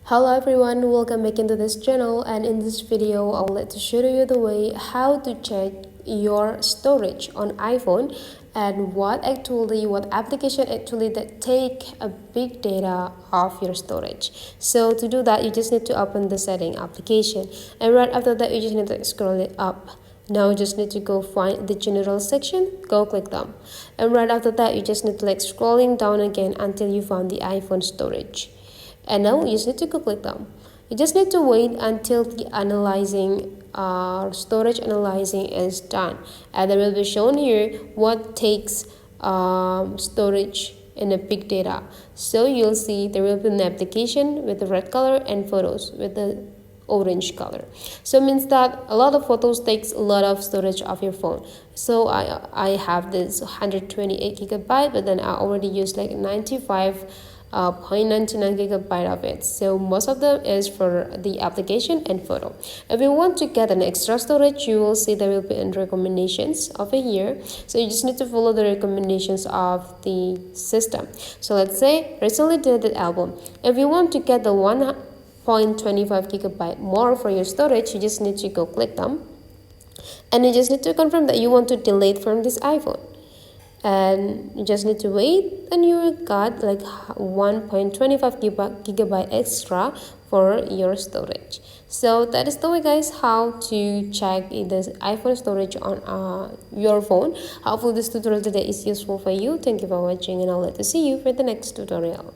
Hello everyone, welcome back into this channel, and in this video I would like to show you the way how to check your storage on iPhone and what application actually that take a big data of your storage. So to do that, you just need to open the setting application, and right after that you just need to scroll it up. Now you just need to go find the general section, go click them, and right after that you just need to scrolling down again until you found the iPhone storage. And now you just need to go click them. You just need to wait until the storage analyzing is done, and it will be shown here what takes storage in a big data. So you'll see there will be an application with the red color and photos with the orange color. So it means that a lot of photos takes a lot of storage of your phone. So I have this 128 gigabyte, but then I already used like 95.99 gigabyte of it. So most of them is for the application and photo. If you want to get an extra storage, you will see there will be in recommendations of a year. So you just need to follow the recommendations of the system. So let's say recently deleted album. If you want to get the 1.25 gigabyte more for your storage, you just need to go click them, and you just need to confirm that you want to delete from this iPhone, and you just need to wait, and you got like 1.25 gigabyte extra for your storage. So that is the way, guys, how to check this iPhone storage on your phone. Hopefully this tutorial today is useful for you. Thank you for watching, and I'll let you see you for the next tutorial.